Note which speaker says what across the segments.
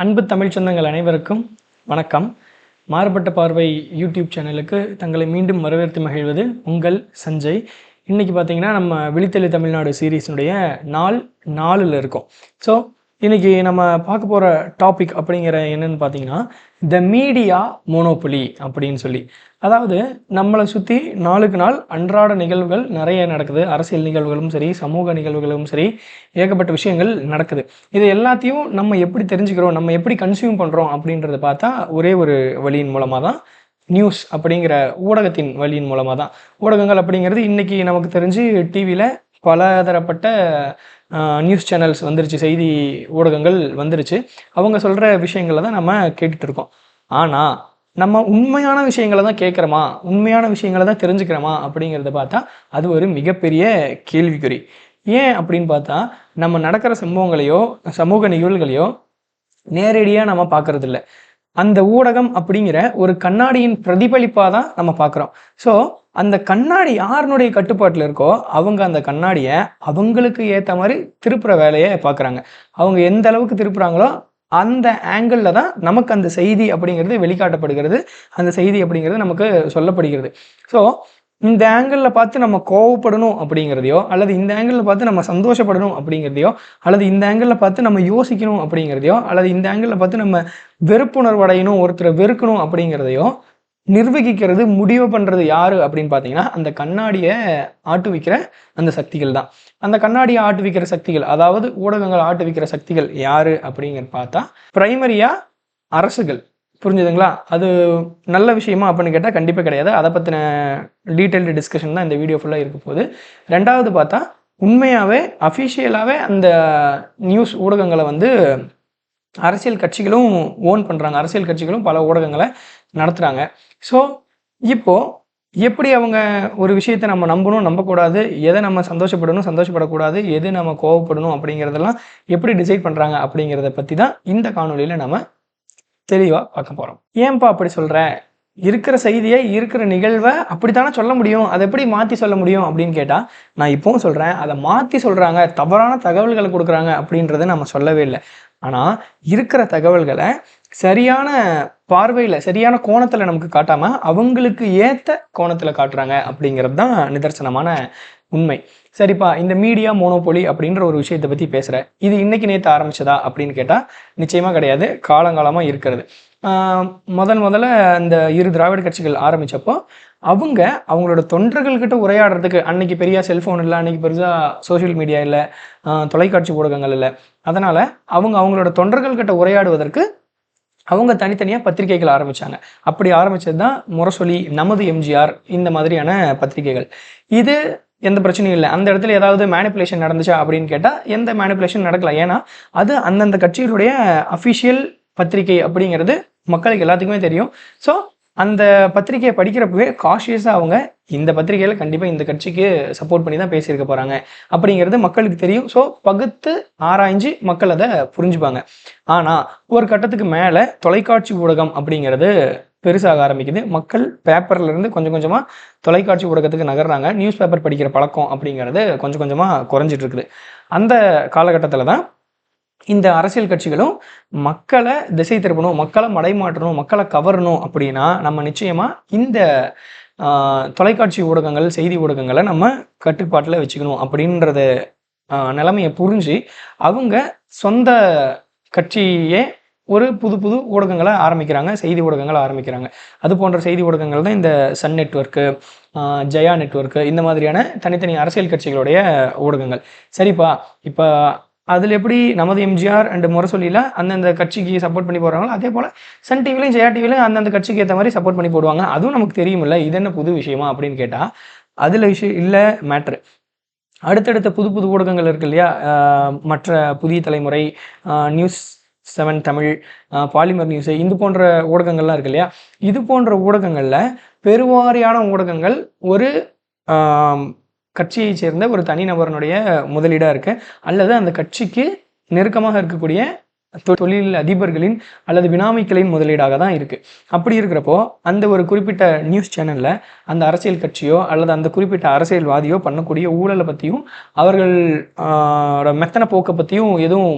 Speaker 1: அன்பு தமிழ் சொந்தங்கள் அனைவருக்கும் வணக்கம். மாறுபட்ட பார்வை யூடியூப் சேனலுக்கு தங்களை மீண்டும் வரவேற்று மகிழ்வது உங்கள் சஞ்சய். இன்றைக்கி பார்த்தீங்கன்னா நம்ம விழித்தெழு தமிழ்நாடு சீரீஸினுடைய நாள் 4ல் இருக்கோம். ஸோ இன்றைக்கி நம்ம பார்க்க போகிற டாபிக் அப்படிங்கிற என்னென்னு பார்த்தீங்கன்னா த மீடியா மோனோபொலி அப்படின்னு சொல்லி. அதாவது நம்மளை சுற்றி நாளுக்கு நாள் அன்றாட நிகழ்வுகள் நிறைய நடக்குது. அரசியல் நிகழ்வுகளும் சரி, சமூக நிகழ்வுகளும் சரி, ஏகப்பட்ட விஷயங்கள் நடக்குது. இது எல்லாத்தையும் நம்ம எப்படி தெரிஞ்சுக்கிறோம், நம்ம எப்படி கன்சியூம் பண்ணுறோம் அப்படின்றத பார்த்தா ஒரே ஒரு வழியின் மூலமாக தான், நியூஸ் அப்படிங்கிற ஊடகத்தின் வழியின் மூலமாக தான். ஊடகங்கள் அப்படிங்கிறது இன்றைக்கி நமக்கு தெரிஞ்சு டிவியில் பலதரப்பட்ட நியூஸ் சேனல்ஸ் வந்துருச்சு, செய்தி ஊடகங்கள் வந்துருச்சு. அவங்க சொல்கிற விஷயங்களை தான் நம்ம கேட்டுட்ருக்கோம். ஆனால் நம்ம உண்மையான விஷயங்களை தான் கேட்குறோமா, உண்மையான விஷயங்களை தான் தெரிஞ்சுக்கிறோமா அப்படிங்கிறத பார்த்தா அது ஒரு மிகப்பெரிய கேள்விக்குறி. ஏன் அப்படின்னு பார்த்தா நம்ம நடக்கிற சம்பவங்களையோ சமூக நிகழ்வுகளையோ நேரடியாக நம்ம பார்க்கறதில்ல. அந்த ஊடகம் அப்படிங்கிற ஒரு கண்ணாடியின் பிரதிபலிப்பாக தான் நம்ம பார்க்குறோம். ஸோ அந்த கண்ணாடி யாருனுடைய கட்டுப்பாட்டில் இருக்கோ அவங்க அந்த கண்ணாடியை அவங்களுக்கு ஏற்ற மாதிரி திருப்புற வேலையை பார்க்குறாங்க. அவங்க எந்த அளவுக்கு திருப்புறாங்களோ அந்த ஆங்கிளில் தான் நமக்கு அந்த செய்தி அப்படிங்கிறது வெளிக்காட்டப்படுகிறது, அந்த செய்தி அப்படிங்கிறது நமக்கு சொல்லப்படுகிறது. ஸோ இந்த ஆங்கிளில் பார்த்து நம்ம கோவப்படணும் அப்படிங்கிறதையோ, அல்லது இந்த ஆங்கிளில் பார்த்து நம்ம சந்தோஷப்படணும் அப்படிங்கிறதையோ, அல்லது இந்த ஆங்கிளில் பார்த்து நம்ம யோசிக்கணும் அப்படிங்கிறதையோ, அல்லது இந்த ஆங்கிளில் பார்த்து நம்ம வெறுப்புணர்வு அடையணும், ஒருத்தரை வெறுக்கணும் அப்படிங்கிறதையோ நிர்வகிக்கிறது, முடிவு பண்ணுறது யார் அப்படின்னு பார்த்தீங்கன்னா அந்த கண்ணாடியை ஆட்டுவிக்கிற அந்த சக்திகள் தான். அந்த கண்ணாடியை ஆட்டுவிக்கிற சக்திகள், அதாவது ஊடகங்கள் ஆட்டுவிக்கிற சக்திகள் யார் அப்படிங்கிறது பார்த்தா பிரைமரியாக அரசுகள். புரிஞ்சுதுங்களா? அது நல்ல விஷயமா அப்படின்னு கேட்டால் கண்டிப்பாக கிடையாது. அதை பற்றின டீட்டெயில்டு டிஸ்கஷன் தான் இந்த வீடியோ ஃபுல்லாக இருக்க போகுது. ரெண்டாவது பார்த்தா உண்மையாகவே அஃபிஷியலாகவே அந்த நியூஸ் ஊடகங்களை வந்து அரசியல் கட்சிகளும் ஓன் பண்ணுறாங்க. அரசியல் கட்சிகளும் பல ஊடகங்களை நடத்துகிறாங்க. ஸோ இப்போது எப்படி அவங்க ஒரு விஷயத்தை நம்ம நம்பணும், நம்பக்கூடாது, எதை நம்ம சந்தோஷப்படணும், சந்தோஷப்படக்கூடாது, எது நம்ம கோவப்படணும் அப்படிங்கிறதெல்லாம் எப்படி டிசைட் பண்ணுறாங்க அப்படிங்கிறத பற்றி தான் இந்த காணொலியில் நம்ம தெளிவாக பார்க்க போகிறோம். ஏன்பா அப்படி சொல்கிறேன்? இருக்கிற செய்தியை, இருக்கிற நிகழ்வை அப்படித்தானே சொல்ல முடியும், அதை எப்படி மாற்றி சொல்ல முடியும் அப்படின்னு கேட்டால் நான் இப்போவும் சொல்கிறேன், அதை மாற்றி சொல்கிறாங்க, தவறான தகவல்களை கொடுக்குறாங்க அப்படின்றத நம்ம சொல்லவே இல்லை. ஆனால் இருக்கிற தகவல்களை சரியான பார்வையில், சரியான கோணத்தில் நமக்கு காட்டாமல் அவங்களுக்கு ஏற்ற கோணத்தில் காட்டுறாங்க அப்படிங்கிறது தான் நிதர்சனமான உண்மை. சரிப்பா, இந்த மீடியா மோனோபொலி அப்படின்ற ஒரு விஷயத்தை பற்றி பேசுகிறேன். இது இன்னைக்கு நேற்று ஆரம்பிச்சதா அப்படின்னு கேட்டால் நிச்சயமாக கிடையாது, காலங்காலமாக இருக்கிறது. முதல்ல இந்த இரு திராவிட கட்சிகள் ஆரம்பித்தப்போ அவங்களோட தொண்டர்கள்கிட்ட உரையாடுறதுக்கு அன்னைக்கு பெரிய செல்ஃபோன் இல்லை, அன்னைக்கு பெருசாக சோஷியல் மீடியா இல்லை, தொலைக்காட்சி ஊடகங்கள் இல்லை. அதனால் அவங்களோட தொண்டர்கள்கிட்ட உரையாடுவதற்கு அவங்க தனித்தனியாக பத்திரிகைகள் ஆரம்பித்தாங்க. அப்படி ஆரம்பித்தது தான் முரசொலி, நமது எம்ஜிஆர், இந்த மாதிரியான பத்திரிகைகள். இது எந்த பிரச்சனையும் இல்லை. அந்த இடத்துல ஏதாவது மேனிப்புலேஷன் நடந்துச்சா அப்படின்னு கேட்டால் எந்த மேனிப்புலேஷன் நடக்கல. ஏன்னா அது அந்தந்த கட்சிகளுடைய அஃபிஷியல் பத்திரிகை அப்படிங்கிறது மக்களுக்கு எல்லாத்துக்குமே தெரியும். ஸோ அந்த பத்திரிகையை படிக்கிறப்பவே காஷியஸாக அவங்க இந்த பத்திரிகையில் கண்டிப்பாக இந்த கட்சிக்கு சப்போர்ட் பண்ணி தான் பேசியிருக்க போகிறாங்க அப்படிங்கிறது மக்களுக்கு தெரியும். ஸோ பகுத்து ஆராய்ஞ்சு மக்கள் அதை புரிஞ்சுப்பாங்க. ஆனால் ஒரு கட்டத்துக்கு மேலே தொலைக்காட்சி ஊடகம் அப்படிங்கிறது பெருசாக ஆரம்பிக்குது. மக்கள் பேப்பர்லேருந்து கொஞ்சம் கொஞ்சமாக தொலைக்காட்சி ஊடகத்துக்கு நகர்றாங்க. நியூஸ் பேப்பர் படிக்கிற பழக்கம் அப்படிங்கிறது கொஞ்சம் கொஞ்சமாக குறைஞ்சிட்டு இருக்குது. அந்த காலகட்டத்தில் தான் இந்த அரசியல் கட்சிகளும் மக்களை திசை திருப்பணும், மக்களை மடைமாற்றணும், மக்களை கவரணும் அப்படின்னா நம்ம நிச்சயமாக இந்த தொலைக்காட்சி ஊடகங்கள், செய்தி ஊடகங்களை நம்ம கட்டுப்பாட்டில் வச்சுக்கணும் அப்படின்றத நிலைமையை புரிஞ்சு அவங்க சொந்த கட்சியே ஒரு புது ஊடகங்களை ஆரம்பிக்கிறாங்க, செய்தி ஊடகங்களை ஆரம்பிக்கிறாங்க. அது போன்ற செய்தி ஊடகங்கள் தான் இந்த சன் நெட்வொர்க்கு, ஜெயா நெட்வொர்க்கு, இந்த மாதிரியான தனித்தனி அரசியல் கட்சிகளுடைய ஊடகங்கள். சரிப்பா, இப்போ அதில் எப்படி நமது எம்ஜிஆர் அண்ட் முரசொலியில் அந்தந்த கட்சிக்கு சப்போர்ட் பண்ணி போடுறாங்களோ அதே போல் சன் டிவிலையும் ஜெயா டிவிலையும் அந்தந்த கட்சிக்கு ஏற்ற மாதிரி சப்போர்ட் பண்ணி போடுவாங்க. அதுவும் நமக்கு தெரியுமில்ல, இது என்ன புது விஷயமா அப்படின்னு கேட்டால் அதில் விஷயம் இல்லை மேட்ரு. அடுத்தடுத்த புது ஊடகங்கள் இருக்கு இல்லையா, மற்ற புதிய தலைமுறை, நியூஸ் 7 தமிழ், பாலிமர் நியூஸு, இது போன்ற ஊடகங்கள்லாம் இருக்கு இல்லையா, இது போன்ற ஊடகங்களில் பெருவாரியான ஊடகங்கள் ஒரு கட்சியை சேர்ந்த ஒரு தனிநபரனுடைய முதலீடாக இருக்குது, அல்லது அந்த கட்சிக்கு நெருக்கமாக இருக்கக்கூடிய தொழில் அதிபர்களின் அல்லது பினாமிகளின் முதலீடாக தான் இருக்குது. அப்படி இருக்கிறப்போ அந்த ஒரு குறிப்பிட்ட நியூஸ் சேனலில் அந்த அரசியல் கட்சியோ அல்லது அந்த குறிப்பிட்ட அரசியல்வாதியோ பண்ணக்கூடிய ஊழலை பற்றியும் அவர்கள் மெத்தன போக்கை பற்றியும் எதுவும்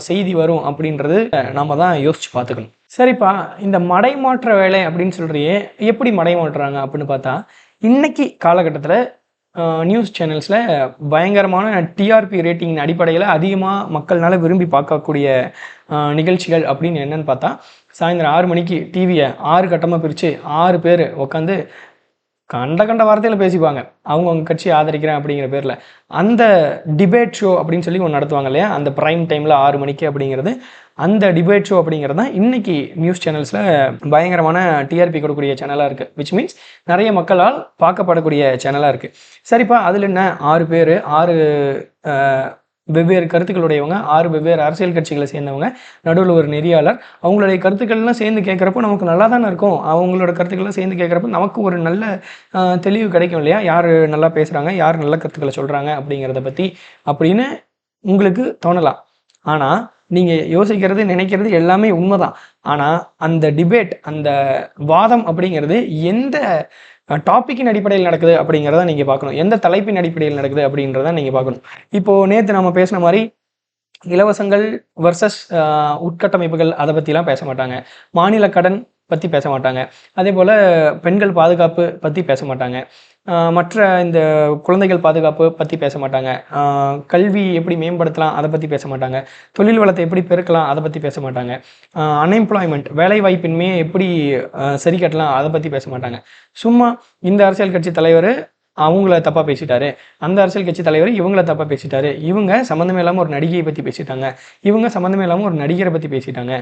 Speaker 1: செய்தி வரும் அப்படின்றது நாம தான் யோசிச்சு பார்த்துக்கணும். சரிப்பா, இந்த மடைமாற்ற வேலை அப்படின்னு சொல்றியே, எப்படி மடைமாற்றுறாங்க அப்படின்னு பார்த்தா, இன்னைக்கு காலகட்டத்தில் நியூஸ் சேனல்ஸில் பயங்கரமான டிஆர்பி ரேட்டிங் அடிப்படையில் அதிகமாக மக்கள்னால விரும்பி பார்க்கக்கூடிய நிகழ்ச்சிகள் அப்படின்னு என்னன்னு பார்த்தா, சாயந்தரம் 6 மணிக்கு டிவியை 6 கட்டமாக பிரித்து 6 பேர் உட்காந்து கண்ட வார்த்தையில் பேசிப்பாங்க, அவங்கவுங்க கட்சி ஆதரிக்கிறேன் அப்படிங்கிற பேரில். அந்த டிபேட் ஷோ அப்படின்னு சொல்லி ஒன்று நடத்துவாங்க இல்லையா, அந்த ப்ரைம் டைமில் 6 மணிக்கு அப்படிங்கிறது, அந்த டிபேட் ஷோ அப்படிங்கிறது தான் இன்னைக்கு நியூஸ் சேனல்ஸில் பயங்கரமான டிஆர்பி கொடுக்கக்கூடிய சேனலாக இருக்குது. விச் மீன்ஸ் நிறைய மக்களால் பார்க்கப்படக்கூடிய சேனலாக இருக்குது. சரிப்பா, அதில் என்ன 6 பேர் 6 வெவ்வேறு கருத்துக்களுடையவங்க, 6 வெவ்வேறு அரசியல் கட்சிகளை சேர்ந்தவங்க, நடுவில் ஒரு நெறியாளர், அவங்களுடைய கருத்துக்கள்லாம் சேர்ந்து கேட்குறப்போ நமக்கு நல்லா தானே இருக்கும். அவங்களோட கருத்துக்கள்லாம் சேர்ந்து கேட்குறப்போ நமக்கு ஒரு நல்ல தெளிவு கிடைக்கும் இல்லையா, யார் நல்லா பேசுகிறாங்க, யார் நல்ல கருத்துக்களை சொல்கிறாங்க அப்படிங்கிறத பற்றி அப்படின்னு உங்களுக்கு தோணலாம். ஆனால் நீங்கள் யோசிக்கிறது நினைக்கிறது எல்லாமே உண்மைதான். ஆனால் அந்த டிபேட், அந்த வாதம் அப்படிங்கிறது எந்த டாப்பிக்கின் அடிப்படையில் நடக்குது அப்படிங்கிறத நீங்கள் பார்க்கணும். எந்த தலைப்பின் அடிப்படையில் நடக்குது அப்படின்றத நீங்கள் பார்க்கணும். இப்போது நேற்று நம்ம பேசின மாதிரி இலவசங்கள் வர்சஸ் உட்கட்டமைப்புகள் அதை பற்றிலாம் பேச மாட்டாங்க. மாநில கடன் பற்றி பேச மாட்டாங்க. அதே போல் பெண்கள் பாதுகாப்பு பற்றி பேச மாட்டாங்க. மற்ற இந்த குழந்தைகள் பாதுகாப்பு பற்றி பேச மாட்டாங்க. கல்வி எப்படி மேம்படுத்தலாம் அதை பற்றி பேச மாட்டாங்க. தொழில் வளத்தை எப்படி பெருக்கலாம் அதை பற்றி பேச மாட்டாங்க. அன்எம்ப்ளாய்மெண்ட், வேலைவாய்ப்பின்மையை எப்படி சரி கட்டலாம் அதை பற்றி பேச மாட்டாங்க. சும்மா இந்த அரசியல் கட்சி தலைவர் அவங்கள தப்பாக பேசிட்டாரு, அந்த அரசியல் கட்சி தலைவர் இவங்கள தப்பாக பேசிட்டாரு, இவங்க சம்மந்தமே இல்லாமல் ஒரு நடிகையை பற்றி பேசிட்டாங்க, இவங்க சம்மந்தமே இல்லாமல் ஒரு நடிகரை பற்றி பேசிட்டாங்க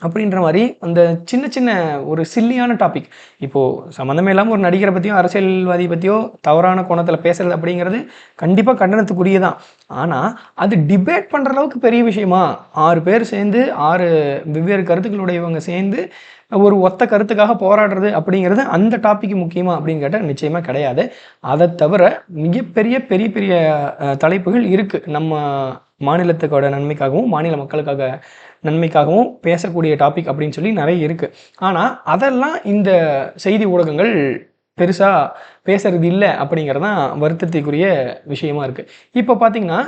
Speaker 1: அப்படின்ற மாதிரி அந்த சின்ன சின்ன ஒரு சில்லியான டாபிக். இப்போது சம்மந்தமே இல்லாமல் ஒரு நடிகரை பற்றியோ அரசியல்வாதி பற்றியோ தவறான கோணத்தில் பேசுறது அப்படிங்கிறது கண்டிப்பாக கண்டனத்துக்குரியதான். ஆனால் அது டிபேட் பண்ணுற அளவுக்கு பெரிய விஷயமா? 6 பேர் சேர்ந்து 6 வெவ்வேறு கருத்துக்களுடையவங்க சேர்ந்து ஒரு ஒத்த கருத்துக்காக போராடுறது அப்படிங்கிறது அந்த டாபிக் முக்கியமா அப்படின்னு கேட்டால் நிச்சயமாக கிடையாது. அதை தவிர மிகப்பெரிய பெரிய பெரிய தலைப்புகள் இருக்குது. நம்ம மாநிலத்துக்கோட நன்மைக்காகவும் மாநில மக்களுக்காக நன்மைக்காகவும் பேசக்கூடிய டாபிக் அப்படின்னு சொல்லி நிறைய இருக்குது. ஆனால் அதெல்லாம் இந்த செய்தி ஊடகங்கள் பெருசாக பேசுறது இல்லை அப்படிங்கிறது தான் வருத்தத்துக்குரிய விஷயமா இருக்குது. இப்போ பார்த்தீங்கன்னா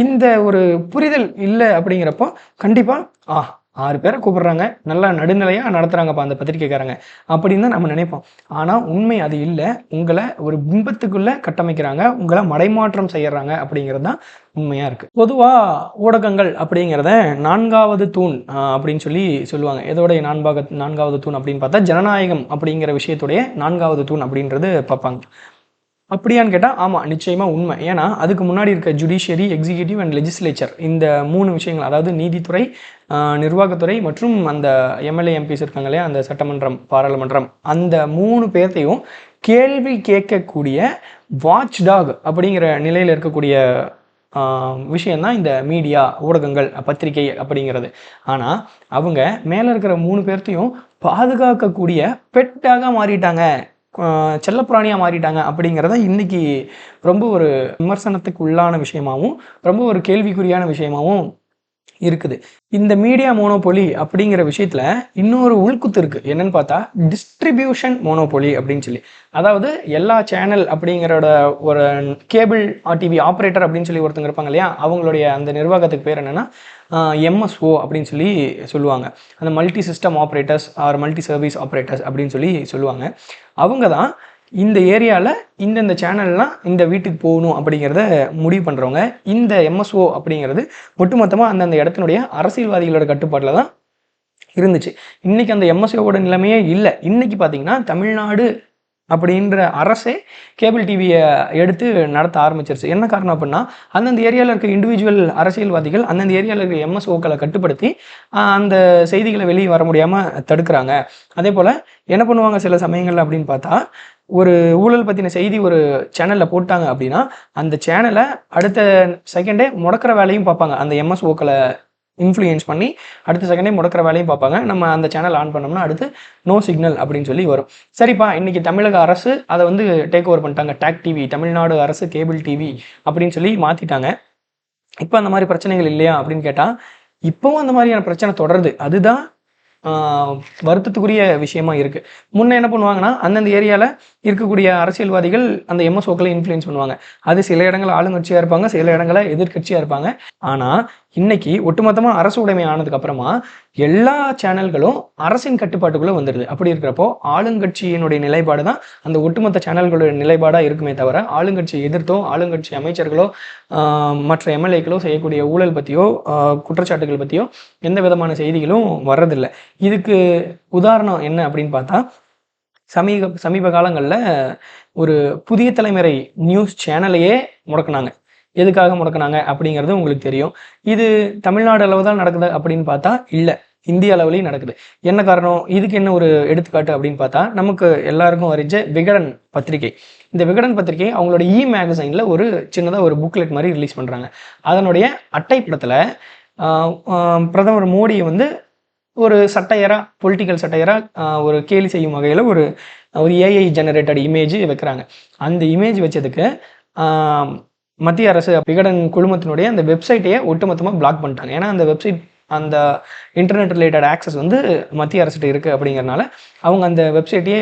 Speaker 1: இந்த ஒரு புரிதல் இல்லை அப்படிங்கிறப்போ கண்டிப்பாக 6 பேரை கூப்பிடுறாங்க, நல்லா நடுநிலையாக நடத்துகிறாங்கப்பா அந்த பத்திரிக்கைக்காரங்க அப்படின்னு தான் நம்ம நினைப்போம். ஆனால் உண்மை அது இல்லை. உங்களை ஒரு பிம்பத்துக்குள்ளே கட்டமைக்கிறாங்க, உங்களை மடைமாற்றம் செய்யறாங்க அப்படிங்கிறது தான் உண்மையாக இருக்குது. பொதுவாக ஊடகங்கள் அப்படிங்கிறத 4வது தூண் அப்படின்னு சொல்லி சொல்லுவாங்க. எதோடைய 4வது தூண் அப்படின்னு பார்த்தா ஜனநாயகம் அப்படிங்கிற விஷயத்துடைய 4வது தூண் அப்படின்றது பார்ப்பாங்க. அப்படியான்னு கேட்டால் ஆமாம், நிச்சயமாக உண்மை. ஏன்னா அதுக்கு முன்னாடி இருக்க ஜுடிஷியரி, எக்ஸிக்யூட்டிவ் அண்ட் லெஜிஸ்லேச்சர், இந்த 3 விஷயங்கள், அதாவது நீதித்துறை, நிர்வாகத்துறை மற்றும் அந்த எம்எல்ஏ எம்பிஸ் இருக்காங்க இல்லையா, அந்த சட்டமன்றம் பாராளுமன்றம், அந்த 3 பேர்த்தையும் கேள்வி கேட்கக்கூடிய வாட்ச் டாக் அப்படிங்கிற நிலையில் இருக்கக்கூடிய விஷயந்தான் இந்த மீடியா, ஊடகங்கள், பத்திரிகை அப்படிங்கிறது. ஆனால் அவங்க மேலே இருக்கிற 3 பேர்த்தையும் பாதுகாக்கக்கூடிய பெட்டாக மாறிட்டாங்க, செல்லப்பிராணியாக மாறிட்டாங்க அப்படிங்கிறத இன்னைக்கு ரொம்ப ஒரு விமர்சனத்துக்கு உள்ளான விஷயமாகவும் ரொம்ப ஒரு கேள்விக்குறியான விஷயமாகவும் இருக்குது. இந்த மீடியா மோனோபொலி அப்படிங்கிற விஷயத்துல இன்னொரு உள்குத்து இருக்கு. என்னன்னு பார்த்தா டிஸ்ட்ரிபியூஷன் மோனோபொலி அப்படின்னு சொல்லி, அதாவது எல்லா சேனல் அப்படிங்கிறோட ஒரு கேபிள் டிவி ஆப்ரேட்டர் அப்படின்னு சொல்லி ஒருத்தங்க இருப்பாங்க இல்லையா, அவங்களுடைய அந்த நிர்வாகத்துக்கு பேர் என்னன்னா MSO அப்படின்னு சொல்லி சொல்லுவாங்க. அந்த multi system operators or multi service operators அப்படின்னு சொல்லி சொல்லுவாங்க. அவங்க தான் இந்த ஏரியாவில் இந்தந்த சேனல்லாம் இந்த வீட்டுக்கு போகணும் அப்படிங்கிறத முடிவு பண்ணுறவங்க. இந்த MSO அப்படிங்கிறது ஒட்டுமொத்தமாக அந்தந்த இடத்தினுடைய அரசியல்வாதிகளோட கட்டுப்பாட்டில் தான் இருந்துச்சு. இன்றைக்கி அந்த MSOவோட நிலைமையே இல்லை. இன்றைக்கி பார்த்தீங்கன்னா தமிழ்நாடு அப்படின்ற அரசே கேபிள் டிவியை எடுத்து நடத்த ஆரம்பிச்சிருச்சு. என்ன காரணம் அப்படின்னா, அந்தந்த ஏரியாவில் இருக்க இண்டிவிஜுவல் அரசியல்வாதிகள் அந்தந்த ஏரியாவில் இருக்க MSOக்களை கட்டுப்படுத்தி அந்த செய்திகளை வெளியே வர முடியாமல் தடுக்கிறாங்க. அதே போல் என்ன பண்ணுவாங்க சில சமயங்கள் அப்படின்னு பார்த்தா, ஒரு ஊழல் பற்றின செய்தி ஒரு சேனலில் போட்டாங்க அப்படின்னா அந்த சேனலை அடுத்த செகண்டே முடக்கிற வேலையும் பார்ப்பாங்க. அந்த MSOக்களை இன்ஃப்ளூயன்ஸ் பண்ணி அடுத்த செகண்டே முடக்கிற வேலையும் பார்ப்பாங்க. நம்ம அந்த சேனல் ஆன் பண்ணோம்னா அடுத்து நோ சிக்னல் அப்படின்னு சொல்லி வரும். சரிப்பா, இன்னைக்கு தமிழக அரசு அதை வந்து டேக் ஓவர் பண்ணிட்டாங்க. டாக் டிவி, தமிழ்நாடு அரசு கேபிள் டிவி அப்படின்னு சொல்லி மாற்றிட்டாங்க. இப்போ அந்த மாதிரி பிரச்சனைகள் இல்லையா அப்படின்னு கேட்டால் இப்போவும் அந்த மாதிரியான பிரச்சனை தொடருது. அதுதான் வருத்தத்துக்குரிய விஷயமா இருக்கு. முன்ன என்ன பண்ணுவாங்கன்னா, அந்தந்த ஏரியால இருக்கக்கூடிய அரசியல்வாதிகள் அந்த எம்எஸ்ஓக்களை இன்ஃப்ளூயன்ஸ் பண்ணுவாங்க. அது சில இடங்கள்ல ஆளுங்கட்சியா இருப்பாங்க, சில இடங்கள்ல எதிர்க்கட்சியா இருப்பாங்க. ஆனா, இன்னைக்கு ஒட்டுமொத்தமா அரசு உடைமை ஆனதுக்கு அப்புறமா எல்லா சேனல்களும் அரசின் கட்டுப்பாட்டுக்குள்ள வந்துருது. அப்படி இருக்கிறப்போ ஆளுங்கட்சியினுடைய நிலைப்பாடு தான் அந்த ஒட்டுமொத்த சேனல்களோட நிலைப்பாடா இருக்குமே தவிர, ஆளுங்கட்சியை எதிர்த்தோ, ஆளுங்கட்சி அமைச்சர்களோ, மற்ற எம்எல்ஏக்களோ செய்யக்கூடிய ஊழல் பத்தியோ, குற்றச்சாட்டுகள் பத்தியோ எந்த விதமான செய்திகளும் வர்றதில்ல. இதுக்கு உதாரணம் என்ன அப்படின்னு பார்த்தா, சமீப காலங்கள்ல ஒரு புதிய தலைமுறை நியூஸ் சேனலையே முடக்குனாங்க. எதுக்காக முடக்குனாங்க அப்படிங்கிறது உங்களுக்கு தெரியும். இது தமிழ்நாடு அளவு தான் நடக்குது அப்படின்னு பார்த்தா இல்ல. இந்திய அளவுலயும் நடக்குது. என்ன காரணம்? இதுக்கு என்ன ஒரு எடுத்துக்காட்டு அப்படின்னு பார்த்தா, நமக்கு எல்லாருக்கும் அறிஞ்ச விகடன் பத்திரிகை. இந்த விகடன் பத்திரிகை அவங்களோட மேகசைன்ல ஒரு சின்னதா ஒரு புக்லெட் மாதிரி ரிலீஸ் பண்றாங்க. அதனுடைய அட்டைப்படத்துல பிரதமர் மோடியை வந்து ஒரு சட்டையரா, பொலிட்டிக்கல் சட்டையரா ஒரு கேலி செய்யும் வகையில ஒரு ஏஐ ஜெனரேட்டட் இமேஜ் வைக்கிறாங்க. அந்த இமேஜ் வச்சதுக்கு மத்திய அரசு விகடன் குழுமத்தினுடைய அந்த வெப்சைட்டையே ஒட்டுமொத்தமாக பிளாக் பண்ணிட்டாங்க. ஏன்னா அந்த வெப்சைட், அந்த இன்டர்நெட் ரிலேட்டட் ஆக்சஸ் வந்து மத்திய அரசுகிட்ட இருக்குது அப்படிங்கிறனால அவங்க அந்த வெப்சைட்டையே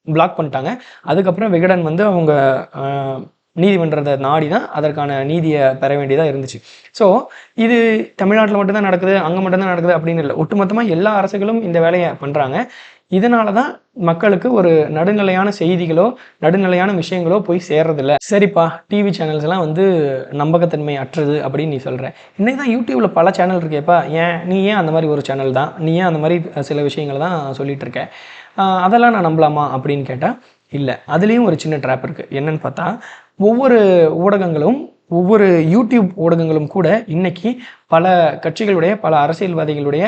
Speaker 1: பிளாக் பண்ணிட்டாங்க. அதுக்கப்புறம் விகடன் வந்து அவங்க நீதிமன்றத்தை நாடி தான் அதற்கான நீதியை பெற வேண்டியதாக இருந்துச்சு. ஸோ இது தமிழ்நாட்டில் மட்டும்தான் நடக்குது, அங்கே மட்டும்தான் நடக்குது அப்படின்னு இல்லை. ஒட்டுமொத்தமாக எல்லா அரசுகளும் இந்த வேலையை பண்ணுறாங்க. இதனால தான் மக்களுக்கு ஒரு நடுநிலையான செய்திகளோ, நடுநிலையான விஷயங்களோ போய் சேர்றதில்ல. சரிப்பா, டிவி சேனல்ஸ் எல்லாம் வந்து நம்பகத்தன்மை அற்றது அப்படின்னு நீ சொல்கிற. இன்றைக்கி தான் யூடியூப்பில் பல சேனல் இருக்கேப்பா, நீ ஏன் அந்த மாதிரி ஒரு சேனல் தான், நீ ஏன் அந்த மாதிரி சில விஷயங்களை தான் சொல்லிகிட்டு இருக்க, அதெல்லாம் நான் நம்பலாமா அப்படின்னு கேட்டால் இல்லை. அதுலேயும் ஒரு சின்ன ட்ராப் இருக்குது. என்னன்னு பார்த்தா, ஒவ்வொரு ஊடகங்களும், ஒவ்வொரு யூடியூப் ஊடகங்களும் கூட இன்னைக்கு பல கட்சிகளுடைய, பல அரசியல்வாதிகளுடைய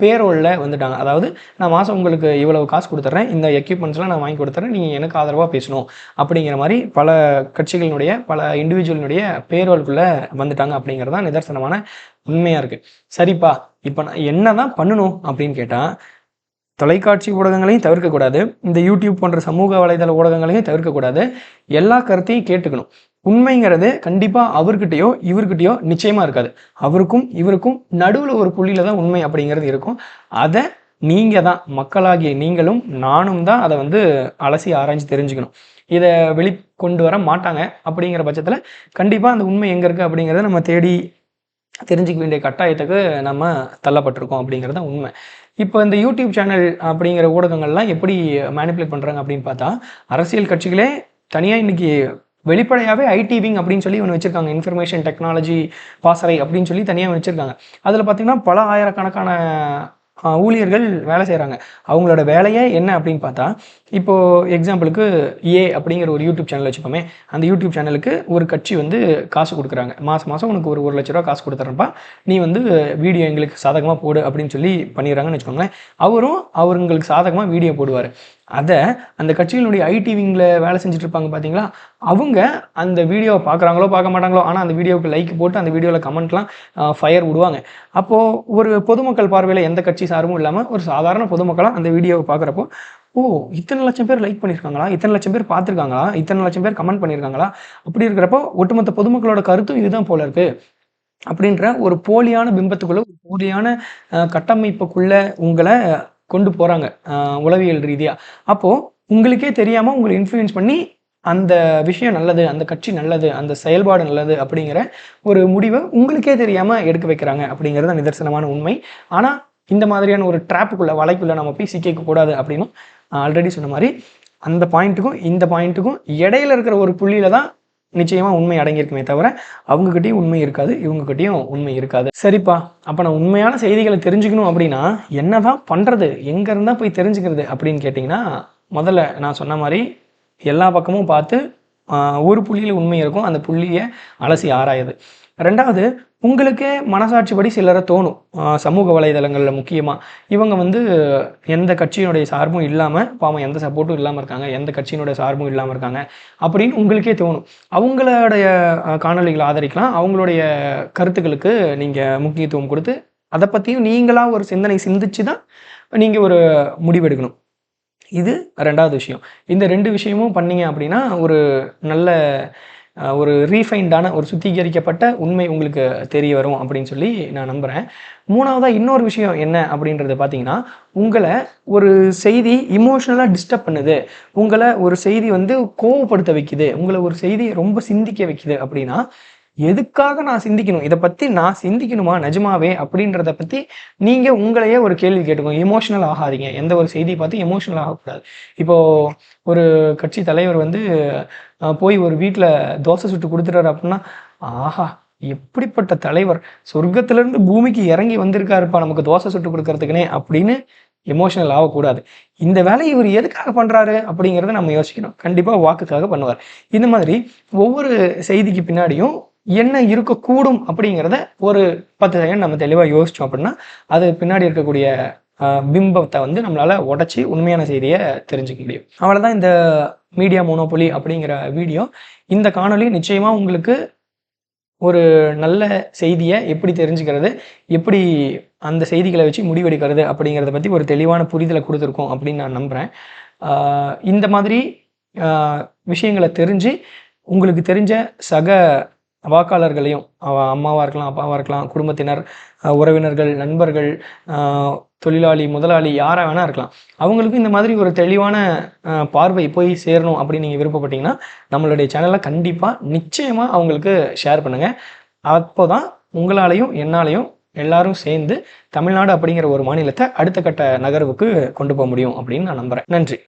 Speaker 1: பேரோலில் வந்துட்டாங்க. அதாவது நான் மாதம் உங்களுக்கு இவ்வளவு காசு கொடுத்துட்றேன், இந்த எக்யூப்மெண்ட்ஸ்லாம் நான் வாங்கி கொடுத்துட்றேன், நீங்கள் எனக்கு ஆதரவாக பேசணும் அப்படிங்கிற மாதிரி பல கட்சிகளினுடைய, பல இண்டிவிஜுவலினுடைய பேரோலுக்குள்ளே வந்துட்டாங்க அப்படிங்கிறது தான் நிதர்சனமான உண்மையாக இருக்குது. சரிப்பா, இப்போ நான் என்ன தான் பண்ணணும் அப்படின்னு கேட்டால், தொலைக்காட்சி ஊடகங்களையும் தவிர்க்கக்கூடாது, இந்த யூடியூப் போன்ற சமூக வலைதள ஊடகங்களையும் தவிர்க்கக்கூடாது. எல்லா கருத்தையும் கேட்டுக்கணும். உண்மைங்கிறது கண்டிப்பாக அவர்கிட்டயோ இவர்கிட்டயோ நிச்சயமாக இருக்காது. அவருக்கும் இவருக்கும் நடுவில் ஒரு புள்ளியில் தான் உண்மை அப்படிங்கிறது இருக்கும். அதை நீங்கள் தான், மக்களாகிய நீங்களும் நானும் தான் அதை வந்து அலசி ஆராய்ச்சி தெரிஞ்சுக்கணும். இதை வெளிக்கொண்டு வர மாட்டாங்க. அப்படிங்கிற பட்சத்தில் கண்டிப்பாக அந்த உண்மை எங்கே இருக்குது அப்படிங்கிறத நம்ம தேடி தெரிஞ்சுக்க வேண்டிய கட்டாயத்துக்கு நம்ம தள்ளப்பட்டிருக்கோம் அப்படிங்கிறது தான் உண்மை. இப்போ இந்த யூடியூப் சேனல் அப்படிங்கிற ஊடகங்கள்லாம் எப்படி மேனிப்புலேட் பண்ணுறாங்க அப்படின்னு பார்த்தா, அரசியல் கட்சிகளே தனியாக இன்னைக்கு வெளிப்படையாகவே ஐடி விங் அப்படின்னு சொல்லி ஒன்று வச்சுருக்காங்க. இன்ஃபர்மேஷன் டெக்னாலஜி பாசறை அப்படின்னு சொல்லி தனியாக வச்சுருக்காங்க. அதில் பார்த்தீங்கன்னா பல ஆயிரக்கணக்கான ஊழியர்கள் வேலை செய்கிறாங்க. அவங்களோட வேலையே என்ன அப்படின்னு பார்த்தா, இப்போது எக்ஸாம்பிளுக்கு அப்படிங்கிற ஒரு யூடியூப் சேனல் வச்சுப்போமே, அந்த யூடியூப் சேனலுக்கு ஒரு கட்சி வந்து காசு கொடுக்குறாங்க. மாதம் உனக்கு ஒரு 1 லட்ச ரூபா காசு கொடுத்துட்றப்பா, நீ வந்து வீடியோ எங்களுக்கு சாதகமாக போடு அப்படின்னு சொல்லி பண்ணிடுறாங்கன்னு வச்சுக்கோங்களேன். அவங்களுக்கு சாதகமாக வீடியோ போடுவார். அதை அந்த கட்சிகளுடைய ஐடி விங்கில் வேலை செஞ்சுட்டு இருப்பாங்க பார்த்தீங்களா, அவங்க அந்த வீடியோவை பார்க்குறாங்களோ பார்க்க மாட்டாங்களோ, ஆனால் அந்த வீடியோவுக்கு லைக் போட்டு அந்த வீடியோவில் கமெண்ட்லாம் ஃபயர் விடுவாங்க. அப்போது ஒரு பொதுமக்கள் பார்வையில் எந்த கட்சி சார்பும் இல்லாமல் ஒரு சாதாரண பொதுமக்களாக அந்த வீடியோவை பார்க்குறப்போ, ஓ, இத்தனை லட்சம் பேர் லைக் பண்ணியிருக்காங்களா, இத்தனை லட்சம் பேர் பார்த்துருக்காங்களா, இத்தனை லட்சம் பேர் கமெண்ட் பண்ணியிருக்காங்களா, அப்படி இருக்கிறப்போ ஒட்டுமொத்த பொதுமக்களோட கருத்தும் இதுதான் போல இருக்கு அப்படின்ற ஒரு போலியான பிம்பத்துக்குள்ள, ஒரு போலியான கட்டமைப்புக்குள்ள உங்களை கொண்டு போகிறாங்க உளவியல் ரீதியாக. அப்போது உங்களுக்கே தெரியாமல் உங்களை இன்ஃப்ளூயன்ஸ் பண்ணி அந்த விஷயம் நல்லது, அந்த கட்சி நல்லது, அந்த செயல்பாடு நல்லது அப்படிங்கிற ஒரு முடிவை உங்களுக்கே தெரியாமல் எடுக்க வைக்கிறாங்க அப்படிங்கிறது நிதர்சனமான உண்மை. ஆனால் இந்த மாதிரியான ஒரு ட்ராப்புக்குள்ளே, வலைக்குள்ளே நம்ம போய் சிக்கக்கூடாது அப்படின்னு ஆல்ரெடி சொன்ன மாதிரி அந்த பாயிண்ட்டுக்கும் இந்த பாயிண்ட்டுக்கும் இடையில இருக்கிற ஒரு புள்ளியில தான் நிச்சயமாக உண்மை அடங்கியிருக்குமே தவிர அவங்ககிட்டையும் உண்மை இருக்காது, இவங்ககிட்டையும் உண்மை இருக்காது. சரிப்பா, அப்போ நான் உண்மையான செய்திகளை தெரிஞ்சுக்கணும் அப்படின்னா என்னதான் பண்ணுறது, எங்கே இருந்தால் போய் தெரிஞ்சுக்கிறது அப்படின்னு கேட்டிங்கன்னா, முதல்ல நான் சொன்ன மாதிரி எல்லா பக்கமும் பார்த்து ஒரு புள்ளியில் உண்மை இருக்கும், அந்த புள்ளியை அலசி ஆராயுது. ரெண்டாவது, உங்களுக்கே மனசாட்சிப்படி சிலரை தோணும், சமூக வலைதளங்களில் முக்கியமாக இவங்க வந்து எந்த கட்சியினுடைய சார்பும் இல்லாமல், பாவம் எந்த சப்போர்ட்டும் இல்லாமல் இருக்காங்க, எந்த கட்சியினுடைய சார்பும் இல்லாமல் இருக்காங்க அப்படின்னு உங்களுக்கே தோணும். அவங்களுடைய காணொலிகளை ஆதரிக்கலாம், அவங்களுடைய கருத்துக்களுக்கு நீங்கள் முக்கியத்துவம் கொடுத்து அதை பற்றியும் நீங்களாக ஒரு சிந்தனை சிந்திச்சு தான் நீங்கள் ஒரு முடிவெடுக்கணும். இது ரெண்டாவது விஷயம். இந்த 2 விஷயமும் பண்ணீங்க அப்படின்னா ஒரு நல்ல ஒரு ரீஃபைண்டான ஒரு சுத்திகரிக்கப்பட்ட உண்மை உங்களுக்கு தெரிய வரும் அப்படின்னு சொல்லி நான் நம்புகிறேன். 3வதாக இன்னொரு விஷயம் என்ன அப்படின்றத பார்த்தீங்கன்னா, உங்களை ஒரு செய்தி இமோஷ்னலாக டிஸ்டர்ப் பண்ணுது, உங்களை ஒரு செய்தி வந்து கோவப்படுத்த வைக்குது, உங்களை ஒரு செய்தி ரொம்ப சிந்திக்க வைக்குது அப்படின்னா, எதுக்காக நான் சிந்திக்கணும்? இத பத்தி நான் சிந்திக்கணுமா நிஜமாவே? அப்படின்றத பத்தி நீங்க உங்களையே ஒரு கேள்வி கேட்டுக்கோங்க. எமோஷனல் ஆகாதீங்க. எந்த ஒரு செய்திய பார்த்து எமோஷனல் ஆகக்கூடாது. இப்போ ஒரு கட்சி தலைவர் வந்து போய் ஒரு வீட்ல தோசை சுட்டு குடுத்துட்டாரு அப்படின்னா, ஆஹா! எப்படிப்பட்ட தலைவர்! சொர்க்கத்திலிருந்து பூமிக்கு இறங்கி வந்திருக்காருப்பா நமக்கு தோசை சுட்டு குடுக்கறதுக்குன்னே அப்படின்னு எமோஷனல் ஆகக்கூடாது. இந்த வேலைய இவரு எதுக்காக பண்றாரு? அப்படிங்கிறத நம்ம யோசிக்கணும். கண்டிப்பா வாக்குக்காக பண்ணுவார். இந்த மாதிரி ஒவ்வொரு செய்திக்கு பின்னாடியும் என்ன இருக்கக்கூடும் அப்படிங்கிறத ஒரு 10 செகண்ட் நம்ம தெளிவா யோசிச்சோம் அப்படின்னா, அது பின்னாடி இருக்கக்கூடிய பிம்பத்த வந்து நம்மளால உடைச்சு உண்மையான செய்திய தெரிஞ்சுக்க முடியும். அவ்வளதான் இந்த மீடியா மோனோபொலி அப்படிங்கிற வீடியோ. இந்த காணொளி நிச்சயமா உங்களுக்கு ஒரு நல்ல செய்திய எப்படி தெரிஞ்சுக்கிறது, எப்படி அந்த செய்திகள வச்சு முடிவெடுக்கிறது அப்படிங்கிறத பத்தி ஒரு தெளிவான புரிதல குடுத்துருக்கோம் அப்படின்னு நான் நம்புறேன். இந்த மாதிரி விஷயங்கள தெரிஞ்சு, உங்களுக்கு தெரிஞ்ச சக வாக்காளர்களையும் அம்மாவா இருக்கலாம், அப்பாவா இருக்கலாம், குடும்பத்தினர், உறவினர்கள், நண்பர்கள், தொழிலாளி, முதலாளி யாரா வேணா இருக்கலாம். அவங்களுக்கும் இந்த மாதிரி ஒரு தெளிவான பார்வை போய் சேரணும் அப்படின்னு நீங்க விருப்பப்பட்டீங்கன்னா, நம்மளுடைய சேனல கண்டிப்பா நிச்சயமா அவங்களுக்கு ஷேர் பண்ணுங்க. அப்போதான் உங்களாலையும், என்னாலயும் எல்லாரும் சேர்ந்து தமிழ்நாடு அப்படிங்கிற ஒரு மாநிலத்த அடுத்த கட்ட நகர்வுக்கு கொண்டு போ முடியும் அப்படின்னு நான் நம்புறேன். நன்றி.